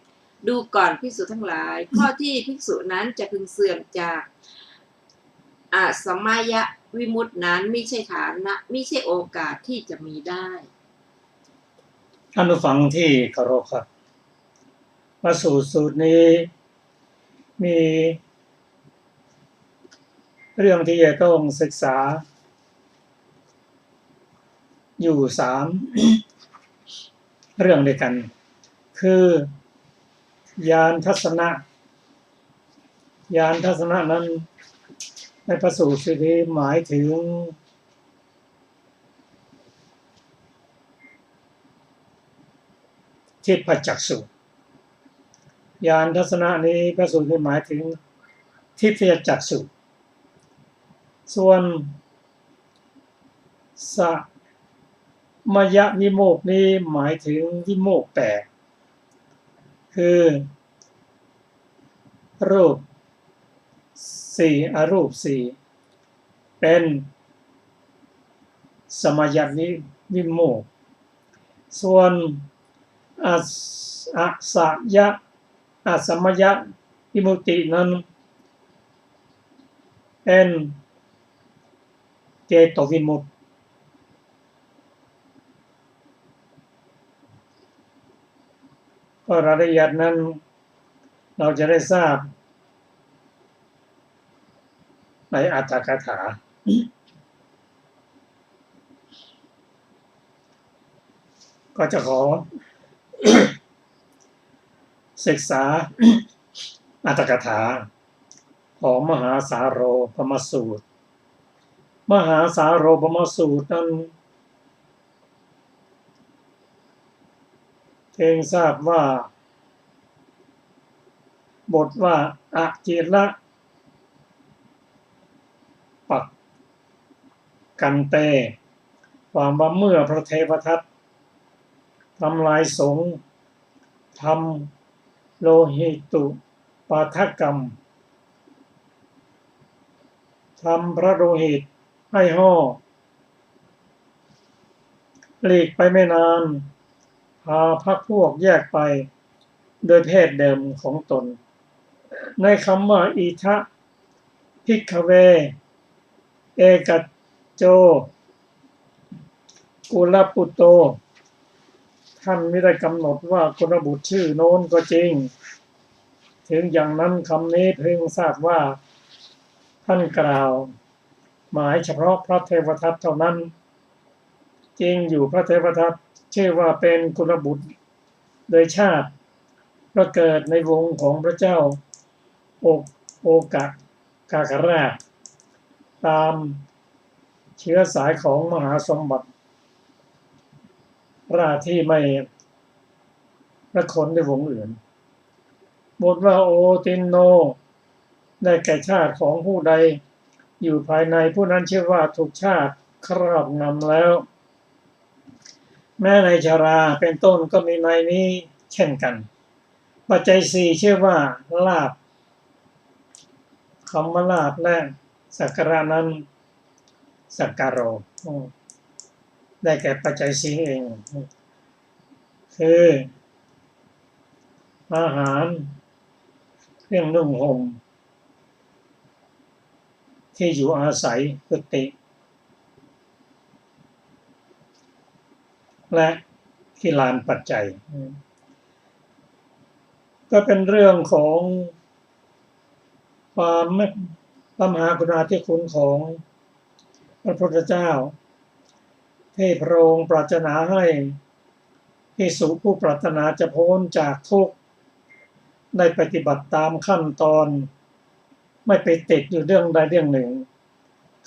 ดูก่อนภิกษุทั้งหลายข้อที่ภิกษุนั้นจะพึงเสื่อมจากอาสมยวิมุตตินั้นไม่ใช่ฐานะไม่ใช่โอกาสที่จะมีได้ท่านผู้ฟังที่เคารพครับมาสู่สูตรนี้มีเรื่องที่จะต้องศึกษาอยู่3 เรื่องด้วยกันคือญาณทัศนะญาณทัศนะนั้นในพระสูตรนี้หมายถึงทิพจักษุญาณทัศนะนี้พระสูตรนี้หมายถึงทิพยจักษุส่วนสมยวิโมกข์นี้หมายถึงวิโมกข์8คือรูป4อรูป4เป็นสมยวิโมกข์ส่วนอสมยวิมุตตินั้นเป็นเจโตวิมุตติรายละเอียดนั้นเราจะได้ทราบในอรรถกถาก็จะขอ ศึกษาอรรถกถาของมหาสาโรปมสูตรมหาสาโรปมสูตรนั้นเองทราบว่าบทว่าอจิระปักกันเตความว่าเมื่อพระเทวทัตทำลายสงฆ์ทำโลหิตุปาทกรรมทำพระโลหิตให้ห่อหลีกไปไม่นานพาพรรคพวกแยกไปโดยเพศเดิมของตนในคำว่าอิทะภิกขเวเอกัจโจกุลปุตโตท่านไม่ได้กำหนดว่ากุลบุตรชื่อโน้นก็จริงถึงอย่างนั้นคำนี้เพิ่งทราบว่าท่านกล่าวหมายเฉพาะพระเทวทัตเท่านั้นจริงอยู่พระเทวทัตชื่อว่าเป็นกุลบุตรโดยชาติประเกิดในวงของพระเจ้าโอกากาคราชตามเชื้อสายของมหาสมบัติราชที่ไม่ละคนในวงอื่นบทว่าโอตินโนได้แก่ชาติของผู้ใดอยู่ภายในผู้นั้นชื่อว่าถูกชาติครอบงำแล้วแม้ในชาราเป็นต้นก็มีในนี้เช่นกันปัจจัย4ชื่อว่าลาภคำว่าลาภและสักการะนั้นสักการโรได้แก่ปัจจัย4เองคืออาหารเครื่องนุ่งห่มที่อยู่อาศัยกุฏิ และกิลานปัจจัยก็เป็นเรื่องของความพระมหากรุณาธิคุณของพระพุทธเจ้าที่พระองค์ปรารถนาให้ภิกษุผู้ปรารถนาจะพ้นจากทุกข์ได้ปฏิบัติตามขั้นตอนไม่ไปติดอยู่เรื่องใดเรื่องหนึ่ง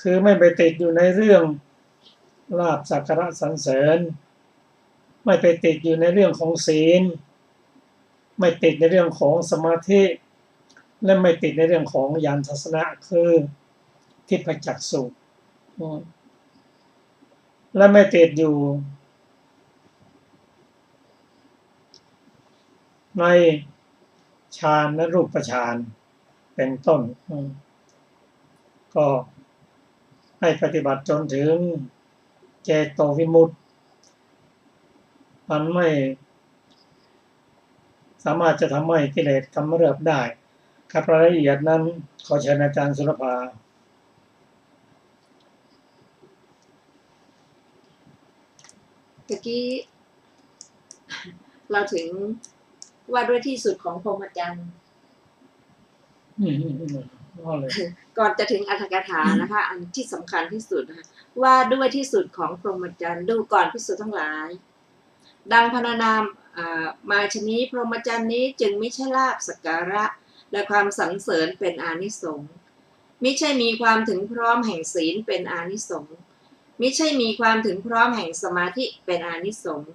คือไม่ไปติดอยู่ในเรื่องลาภสักการะสรรเสริญไม่ไปติดอยู่ในเรื่องของศีลไม่ติดในเรื่องของสมาธิและไม่ติดในเรื่องของญาณทัศนะคือทิพจักษุและไม่ติดอยู่ในฌานและรูปฌานเป็นต้นก็ให้ปฏิบัติจนถึงเจโตวิมุตติมันไม่สามารถจะทำให้กิเลสกำเริบได้ครับรายละเอียดนั้นขอเชิญอาจารย์สุรภาตะกี้เราถึงว่าด้วยที่สุดของพรหมจรรย์ก่อนจะถึงอรรถกถานะคะอันที่สำคัญที่สุดนะคะว่าด้วยที่สุดของพรหมจรรย์ดูก่อนภิกษุทั้งหลายดังพรรณนามาชนี้พรหมจรรย์นี้จึงไม่ใช่ลาภสักการะและความสรรเสริญเป็นอานิสงส์มิใช่มีความถึงพร้อมแห่งศีลเป็นอานิสงส์มิใช่มีความถึงพร้อมแห่งสมาธิเป็นอานิสงส์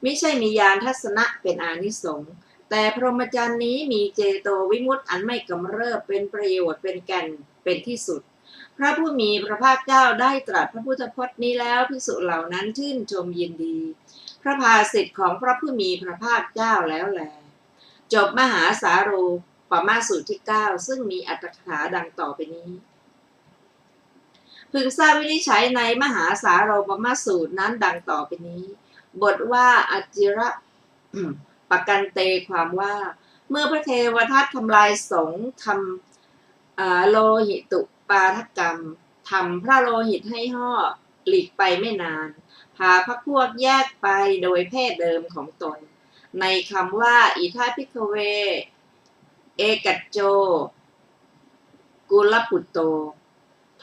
มิใช่มีญาณทัศนะเป็นอานิสงส์แต่พรหมจรรย์นี้มีเจโตวิมุตติอันไม่กำเริบเป็นประโยชน์เป็นแก่นเป็นที่สุดพระผู้มีพระภาคเจ้าได้ตรัสพระพุทธพจน์นี้แล้วภิกษุเหล่านั้นชื่นชมยินดีพระภาสิทธิ์ของพระผู้มีพระภาคเจ้าแล้วแลจบมหาสาโรปมาสูตรที่9ซึ่งมีอรรถกถาดังต่อไปนี้พึงทราบวินิจฉัยในมหาสาโรปมาสูตรนั้นดังต่อไปนี้บทว่าอจิระปกันเตความว่าเมื่อพระเทวทัตทำลายสงฆ์ทำโลหิตุปาทกรรมทำพระโลหิตให้ห่อหลีกไปไม่นานพาพรรคพวกแยกไปโดยเพศเดิมของตนในคำว่าอิทาภิกขเวเอกัจโจกุลปุตโต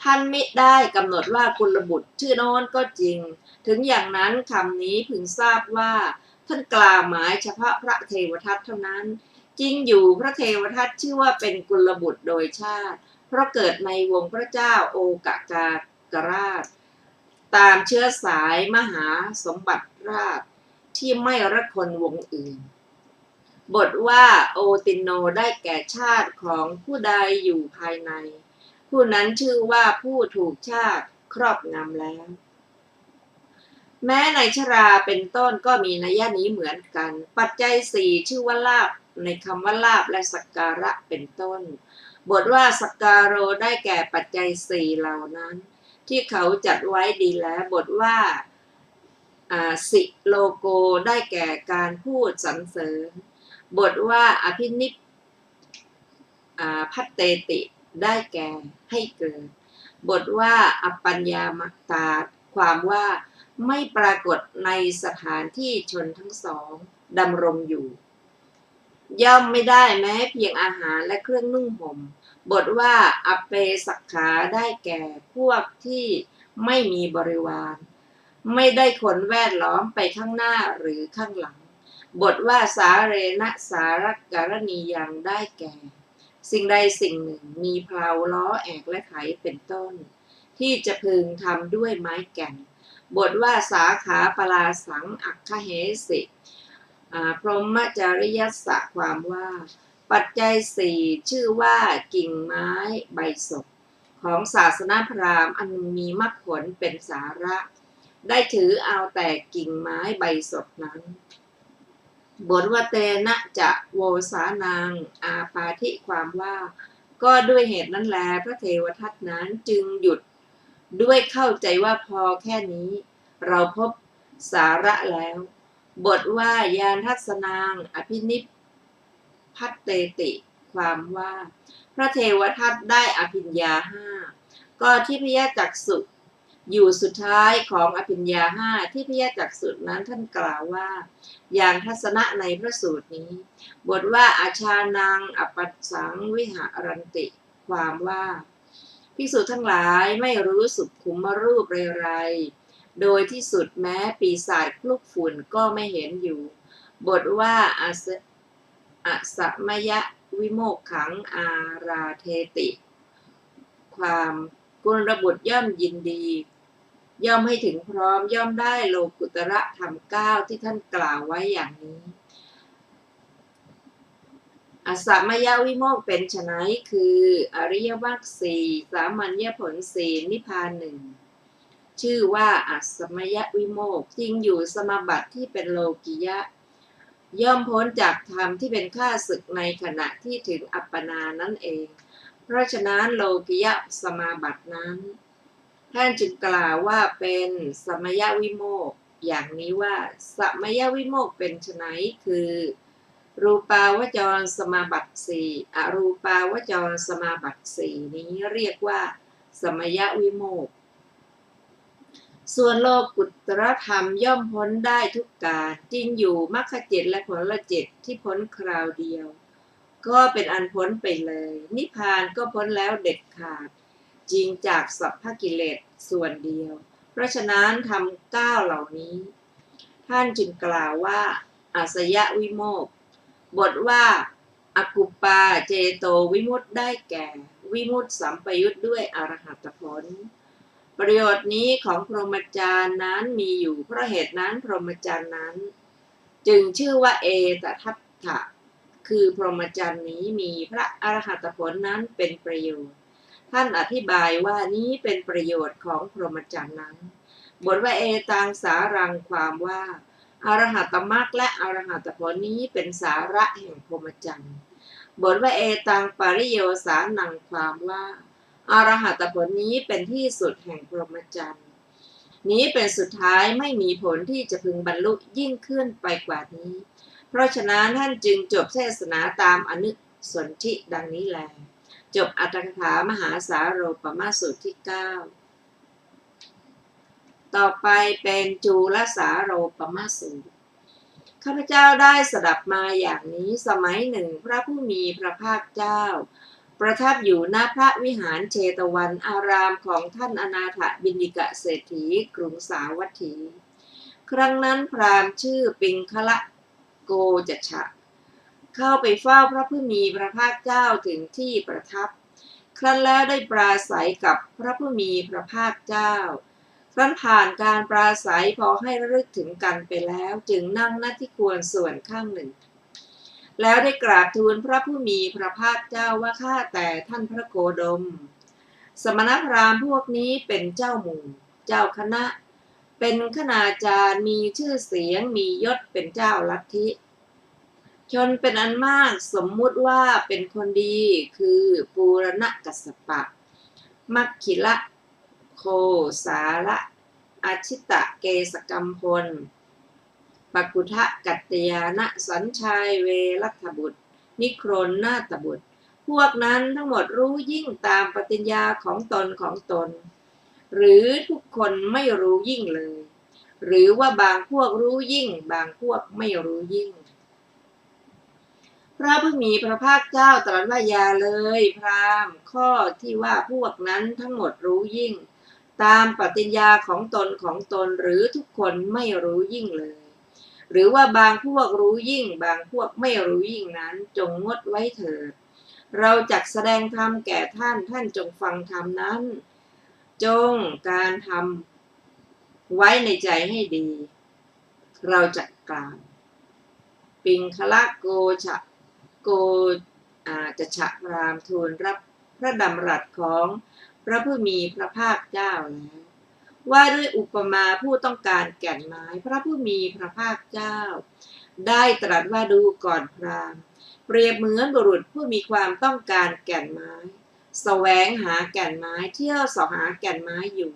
ท่านไม่ได้กำหนดว่ากุลบุตรชื่อโน้นก็จริงถึงอย่างนั้นคำนี้พึงทราบว่าท่านกล่าวหมายเฉพาะพระเทวทัตเท่านั้นจริงอยู่พระเทวทัตชื่อว่าเป็นกุลบุตรโดยชาติเพราะเกิดในวงพระเจ้าโอกากากราชตามเชื้อสายมหาสมบัติราชที่ไม่ระคนวงอื่นบทว่าโอตินโนได้แก่ชาติของผู้ใดอยู่ภายในผู้นั้นชื่อว่าผู้ถูกชาติครอบงำแล้วแม้ในชราเป็นต้นก็มีนัยนี้เหมือนกันปัจจัย4ชื่อว่าลาภในคำว่าลาภและสักการะเป็นต้นบทว่าสักการโรได้แก่ปัจจัย4เหล่านั้นที่เขาจัดไว้ดีแล้วบทว่าสิโลโกได้แก่การพูดสรรเสริญบทว่าอภินิพพัตเตติได้แก่ให้เกิดบทว่าอปัญญามัตตาความว่าไม่ปรากฏในสถานที่ชนทั้งสองดำรงอยู่ย่อมไม่ได้แม้เพียงอาหารและเครื่องนุ่งห่มบทว่าอเปสักขาได้แก่พวกที่ไม่มีบริวารไม่ได้คนแวดล้อมไปข้างหน้าหรือข้างหลังบทว่าสาเรณสารการณียังได้แก่สิ่งใดสิ่งหนึ่งมีเพลาล้อแอกและไขเป็นต้นที่จะพึงทำด้วยไม้แก่นบทว่าสาขาปลาสังอัคคเหสิพรหมจริยสัจความว่าปัจจัย4ชื่อว่ากิ่งไม้ใบศพของศาสนาพราหมณ์อันมีมรรคผลเป็นสาระได้ถือเอาแต่กิ่งไม้ใบศพนั้นบทว่าเตนะจะโวสานางอาปาธิความว่าก็ด้วยเหตุนั้นแลพระเทวทัตนั้นจึงหยุดด้วยเข้าใจว่าพอแค่นี้เราพบสาระแล้วบทว่าญาณทัศนางอภินิพพัตเตติความว่าพระเทวทัตได้อภิญญา5ก็ทิพยจักษุ อยู่สุดท้ายของอภิญญาห้าที่พระยาจักษุนั้นท่านกล่าวว่าอย่างทัศนะในพระสูตรนี้บทว่าอาชานังอปัสสังวิหารันติ ความว่าภิกษุทั้งหลายไม่รู้สุขุมรูปไรๆโดยที่สุดแม้ปีศาจคลุกฝุ่นก็ไม่เห็นอยู่บทว่าอสัมมยวิโมกขังอาราเทติ ความกุลบุตรย่อมยินดีย่อมให้ถึงพร้อมย่อมได้โลกุตระธรรม9ที่ท่านกล่าวไว้อย่างนี้อสัมมยวิโมกข์เป็นไฉนคืออริยมรรคสี่สามัญญผลสี่นิพพานหนึ่งชื่อว่าอสัมมยวิโมกข์จริงอยู่สมาบัติที่เป็นโลกิยะย่อมพ้นจากธรรมที่เป็นข้าศึกในขณะที่ถึงอัปปนานั่นเองเพราะฉะนั้นโลกิยะสมาบัตินั้นท่านจึงกล่าวว่าเป็นสัมมยวิโมกข์อย่างนี้ว่าสัมมยวิโมกข์เป็นไฉนคือรูปาวจรสมาบัติสี่อรูปาวจรสมาบัติสี่นี้เรียกว่าสัมมยวิโมกข์ส่วนโลกุตรธรรมย่อมพ้นได้ทุกการจริงอยู่มรรคเจ็ดและผลเจ็ดที่พ้นคราวเดียวก็เป็นอันพ้นไปเลยนิพพานก็พ้นแล้วเด็ดขาดจริงจากสัพพกิเลสส่วนเดียวเพราะฉะนั้นธรรม9เหล่านี้ท่านจึงกล่าวว่าอาสยวิโมกข์บทว่าอกุปปาเจโตวิมุตติได้แก่วิมุตติสัมปยุตด้วยอรหัตผลประโยชน์นี้ของพรหมจารย์นั้นมีอยู่เพราะเหตุนั้นพรหมจารย์นั้นจึงชื่อว่าเอตทัตถะคือพรหมจารย์นี้มีพระอรหัตผลนั้นเป็นประโยชน์ท่านอธิบายว่านี้เป็นประโยชน์ของพรหมจารย์นั้นบทว่าเอตังสารังความว่าอรหัตมรรคและอรหัตผลนี้เป็นสาระแห่งพรหมจรรย์บทว่าเอตังปริโยสานังความว่าอรหัตผลนี้เป็นที่สุดแห่งพรหมจรรย์นี้เป็นสุดท้ายไม่มีผลที่จะพึงบรรลุยิ่งขึ้นไปกว่านี้เพราะฉะนั้นท่านจึงจบเทศนาตามอนุสนธิดังนี้แลจบอัตถกถามหาสาโรปมาสูตรที่9ต่อไปเป็นจูลสาโรปมาสูตรข้าพเจ้าได้สดับมาอย่างนี้สมัยหนึ่งพระผู้มีพระภาคเจ้าประทับอยู่ณพระวิหารเชตวันอารามของท่านอนาถบิณฑิกเศรษฐีกรุงสาวัตถี ครั้งนั้นพราหมณ์ชื่อปิงคละโกจัชชะเข้าไปเฝ้าพระผู้มีพระภาคเจ้าถึงที่ประทับครั้นแล้วได้ปราศัยกับพระผู้มีพระภาคเจ้าครั้นผ่านการปราศัยพอให้ระลึกถึงกันไปแล้วจึงนั่งณที่ควรส่วนข้างหนึ่งแล้วได้กราบทูลพระผู้มีพระภาคเจ้าว่าข้าแต่ท่านพระโคดมสมณพราหมณ์พวกนี้เป็นเจ้าหมู่เจ้าคณะเป็นคณาจารย์มีชื่อเสียงมียศเป็นเจ้าลัทธิชนเป็นอันมากสมมุติว่าเป็นคนดีคือปูรณกัสสปะมัคคิละโคสาระอาชิตะเกสกัมพลปกุทะกัตตยานะสัญชัยเวรัตบุตรนิโครนนาตบุตรพวกนั้นทั้งหมดรู้ยิ่งตามปฏิญญาของตนหรือทุกคนไม่รู้ยิ่งเลยหรือว่าบางพวกรู้ยิ่งบางพวกไม่รู้ยิ่งพระผู้มีพระภาคเจ้าตรัสว่าอย่าเลยพราหมณ์ข้อที่ว่าพวกนั้นทั้งหมดรู้ยิ่งตามปฏิญญาของตนหรือทุกคนไม่รู้ยิ่งเลยหรือว่าบางพวกรู้ยิ่งบางพวกไม่รู้ยิ่งนั้นจงงดไว้เถิดเราจักแสดงธรรมแก่ท่านจงฟังธรรมนั้นจงการทำไว้ในใจให้ดีเราจะกล่าวปิงคละโกจะฉะพราหมณ์ทูลรับพระดำรัสของพระผู้มีพระภาคเจ้าแล้วว่าด้วยอุปมาผู้ต้องการแก่นไม้พระผู้มีพระภาคเจ้าได้ตรัสว่าดูก่อนพราหมณ์เปรียบเหมือนบุรุษผู้มีความต้องการแก่นไม้แสวงหาแก่นไม้เที่ยวเสาะหาแก่นไม้อยู่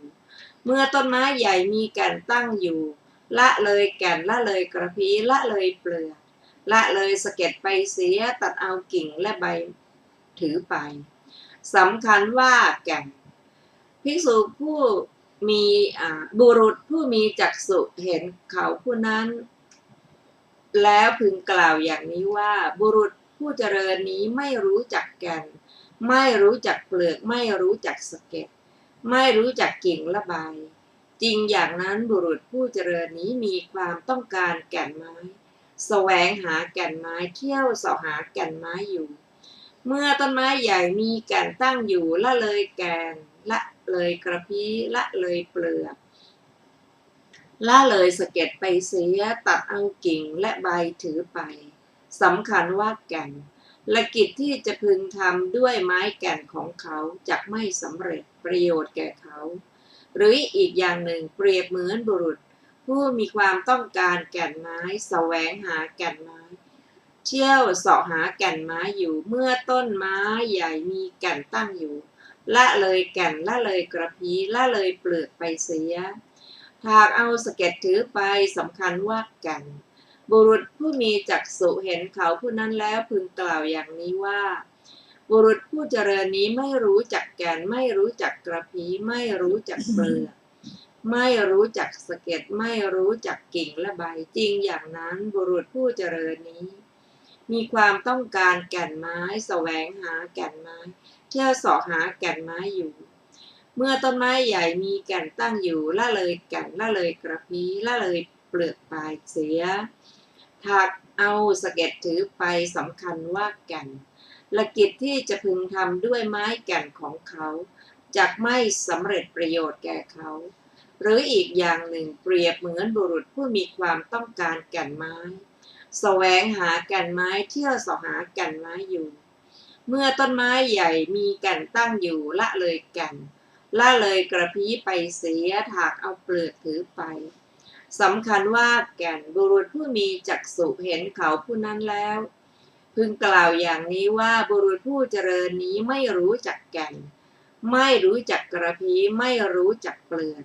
เมื่อต้นไม้ใหญ่มีแก่นตั้งอยู่ละเลยแก่นละเลยกระพี้ละเลยเปลือกละเลยสะเก็ดไปเสียตัดเอากิ่งและใบถือไปสำคัญว่าแก่นภิกษุผู้ มีบุรุษผู้มีจักษุเห็นเขาผู้นั้น แล้วพึงกล่าวอย่างนี้ว่าบุรุษผู้เจริญนี้ไม่รู้จักแก่นไม่รู้จักเปลือกไม่รู้จักสะเก็ดไม่รู้จักกิ่งและใบจริงอย่างนั้นบุรุษผู้เจริญนี้มีความต้องการแก่นไม้แสวงหาแก่นไม้เที่ยวเสาะหาแก่นไม้อยู่ เมื่อต้นไม้ใหญ่มีแก่นตั้งอยู่ละเลยแก่นละเลยกระพี้ละเลยเปลือกละเลยสะเก็ดไปเสียตัดเอากิ่งและใบถือไปสำคัญว่าแก่นและกิจที่จะพึงทำด้วยไม้แก่นของเขาจักไม่สำเร็จประโยชน์แก่เขาหรืออีกอย่างหนึ่งเปรียบเหมือนบุรุษผู้มีความต้องการแก่นไม้แสวงหาแก่นไม้เที่ยวเสาะหาแก่นไม้อยู่เมื่อต้นไม้ใหญ่มีแก่นตั้งอยู่ละเลยแก่นละเลยกระพี้ละเลยเปลือกไปเสียหากเอาสะเก็ดถือไปสำคัญว่าแก่นบุรุษผู้มีจักษุเห็นเขาผู้นั้นแล้วพึงกล่าวอย่างนี้ว่าบุรุษผู้เจริญนี้ไม่รู้จักแก่นไม่รู้จักกระพี้ไม่รู้จักเปลือกไม่รู้จักสะเก็ดไม่รู้จักกิ่งและใบจริงอย่างนั้นบุรุษผู้เจริญนี้มีความต้องการแก่นไม้แสวงหาแก่นไม้เที่ยวเสาะหาแก่นไม้อยู่เมื่อต้นไม้ใหญ่มีแก่นตั้งอยู่ละเลยแก่นละเลยกระพี้ละเลยเปลือกปลายเสียหากเอาสะเก็ดถือไปสำคัญว่าแก่นและกิจที่จะพึงทำด้วยไม้แก่นของเขาจักไม่สำเร็จประโยชน์แก่เขาหรืออีกอย่างหนึ่งเปรียบเหมือนบุรุษผู้มีความต้องการแก่นไม้แสวงหาแก่นไม้เที่ยวเสาะหาแก่นไม้อยู่เมื่อต้นไม้ใหญ่มีแก่นตั้งอยู่ละเลยแก่นละเลยกระพี้ไปเสียหากเอาเปลือกถือไปสำคัญว่าแก่นบุรุษผู้มีจักษุเห็นเขาผู้นั้นแล้วพึงกล่าวอย่างนี้ว่าบุรุษผู้เจริญนี้ไม่รู้จักแก่นไม่รู้จักกระพี้ไม่รู้จักเปลือก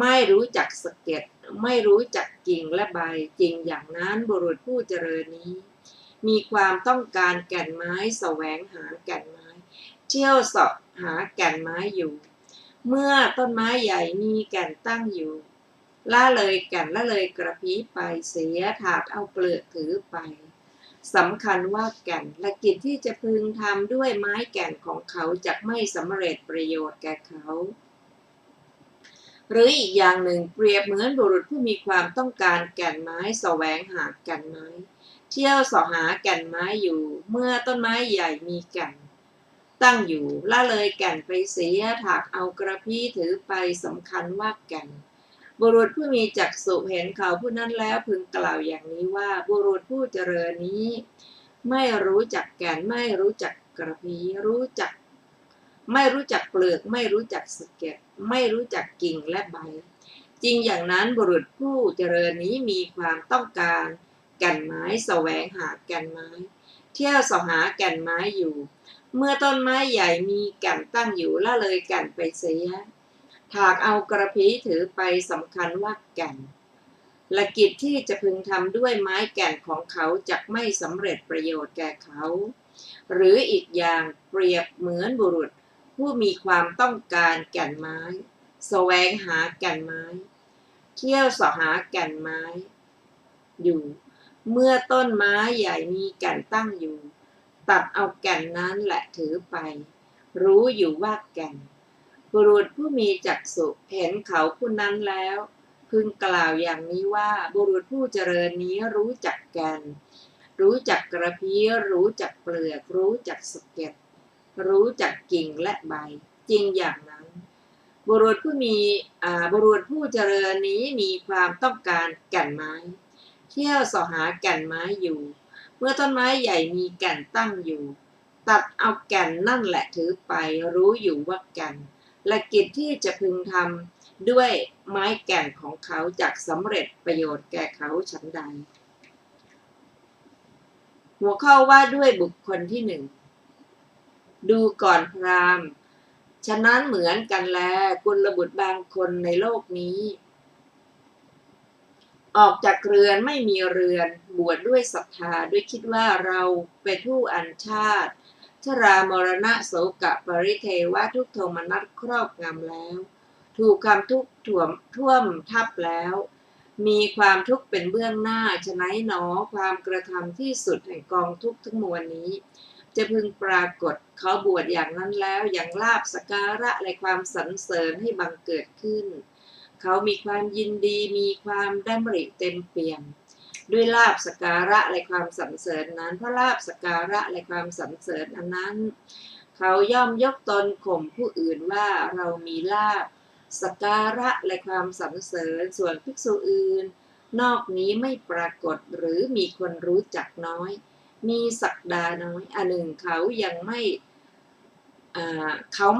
ไม่รู้จักสะเก็ดไม่รู้จักกิ่งและใบจริงอย่างนั้นบุรุษผู้เจริญนี้มีความต้องการแก่นไม้แสวงหาแก่นไม้เที่ยวเสาะหาแก่นไม้อยู่เมื่อต้นไม้ใหญ่มีแก่นตั้งอยู่ละเลยแก่นละเลยกระพี้ไปเสียถากเอาเปลือกถือไปสำคัญว่าแก่นและกิจที่จะพึงทำด้วยไม้แก่นของเขาจักไม่สำเร็จประโยชน์แก่เขาหรืออีกอย่างหนึ่งเปรียบเหมือนบุรุษผู้มีความต้องการแก่นไม้แสวงหาแก่นไม้เที่ยวเสาะหาแก่นไม้อยู่เมื่อต้นไม้ใหญ่มีแก่นตั้งอยู่ละเลยแก่นไปเสียถากเอากระพี้ถือไปสำคัญว่าแก่นบุรุษผู้มีจักษุเห็นเขาผู้นั้นแล้วพึงกล่าวอย่างนี้ว่าบุรุษผู้เจริญนี้ไม่รู้จักแก่นไม่รู้จักกระพี้ไม่รู้จักเปลือกไม่รู้จักสะเก็ดไม่รู้จักกิ่งและใบจริงอย่างนั้นบุรุษผู้เจริญนี้มีความต้องการแก่นไม้แสวงหาแก่นไม้เที่ยวเสาะหาแก่นไม้อยู่เมื่อต้นไม้ใหญ่มีแก่นตั้งอยู่ละเลยแก่นไปเสียหากเอากระพี้ถือไปสำคัญว่าแก่นและกิจที่จะพึงทำด้วยไม้แก่นของเขาจักไม่สำเร็จประโยชน์แก่เขาหรืออีกอย่างเปรียบเหมือนบุรุษผู้มีความต้องการแก่นไม้แสวงหาแก่นไม้เที่ยวเสาะหาแก่นไม้อยู่เมื่อต้นไม้ใหญ่มีแก่นตั้งอยู่ตัดเอาแก่นนั้นแหละถือไปรู้อยู่ว่าแก่นบุรุษผู้มีจักษุเห็นเขาผู้นั้นแล้วพึงกล่าวอย่างนี้ว่าบุรุษผู้เจริญนี้รู้จักแก่นรู้จักกระพี้รู้จักเปลือกรู้จักสะเก็ดรู้จักกิ่งและใบจริงอย่างนั้นบุรุษผู้เจริญนี้มีความต้องการแก่นไม้เที่ยวเสาะหาแก่นไม้อยู่เมื่อต้นไม้ใหญ่มีแก่นตั้งอยู่ตัดเอาแก่นนั่นแหละถือไปรู้อยู่ว่าแก่นและกิจที่จะพึงทำด้วยไม้แก่นของเขาจักสำเร็จประโยชน์แก่เขาฉันใดหัวข้อว่าด้วยบุคคลที่หนึ่งดูก่อนพราหมณ์ฉะนั้นเหมือนกันแลกุลบุตรบางคนในโลกนี้ออกจากเรือนไม่มีเรือนบวชด้วยศรัทธาด้วยคิดว่าเราเป็นผู้อันชาติชรามรณะโศกะปริเทวะทุกโทมนัสครอบงำแล้ว ถูกความทุกข์ท่วมทับแล้ว มีความทุกข์เป็นเบื้องหน้าฉะนั้นหนอความกระทำที่สุดแห่งกองทุกข์ทั้งมวลนี้ จะพึงปรากฏเขาบวชอย่างนั้นแล้วอย่างลาภสักการะและความสรรเสริญให้บังเกิดขึ้น เขามีความยินดีมีความดำริเต็มเปี่ยมด้วยลาภสักการะและความสรรเสริญนั้นเพราะลาภสักการะและความสรรเสริญอันนั้นเขาย่อมยกตนข่มผู้อื่นว่าเรามีลาภสักการะและความสรรเสริญส่วนภิกษุอื่นนอกนี้ไม่ปรากฏหรือมีคนรู้จักน้อยมีศักดาน้อยอันหนึ่งเขาไ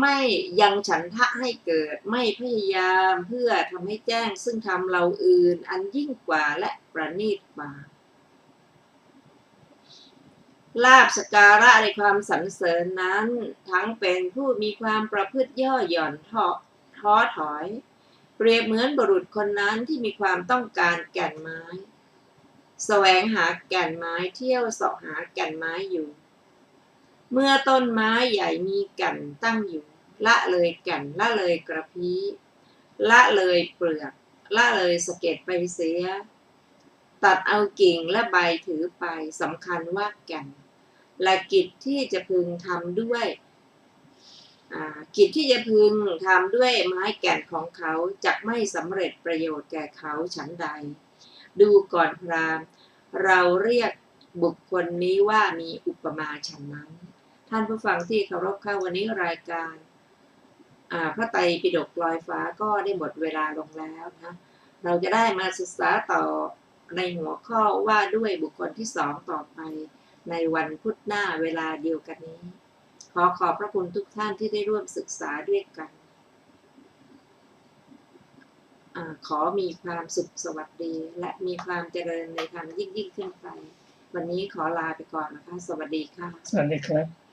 ม่ยังฉันทะให้เกิดไม่พยายามเพื่อทำให้แจ้งซึ่งทำเราอื่นอันยิ่งกว่าและประณีตกว่าลาภสักการะในความสรรเสริญนั้นทั้งเป็นผู้มีความประพฤติย่อหย่อนท้อถอยเปรียบเหมือนบุรุษคนนั้นที่มีความต้องการแก่นไม้แสวงหาแก่นไม้เที่ยวเสาะหาแก่นไม้อยู่เมื่อต้นไม้ใหญ่มีแก่นตั้งอยู่ละเลยแก่นละเลยกระพี้ละเลยเปลือกละเลยสะเก็ดไปเสียตัดเอากิ่งและใบถือไปสำคัญว่าแก่นและกิจที่จะพึงทำด้วยไม้แก่นของเขาจะไม่สำเร็จประโยชน์แก่เขาฉันใดดูก่อนพราหมณ์เราเรียกบุคคลนี้ว่ามีอุปมาฉันนั้นท่านผู้ฟังที่เคารพค่ะวันนี้รายการพระไตรปิฎกลอยฟ้าก็ได้หมดเวลาลงแล้วนะเราจะได้มาศึกษาต่อในหัวข้อว่าด้วยบุคคลที่สองต่อไปในวันพุธหน้าเวลาเดียวกันนี้ขอบพระคุณทุกท่านที่ได้ร่วมศึกษาด้วยกันขอมีความสุขสวัสดีและมีความเจริญในธรรมยิ่งขึ้นไปวันนี้ขอลาไปก่อนนะคะสวัสดีค่ะสวัสดีครับ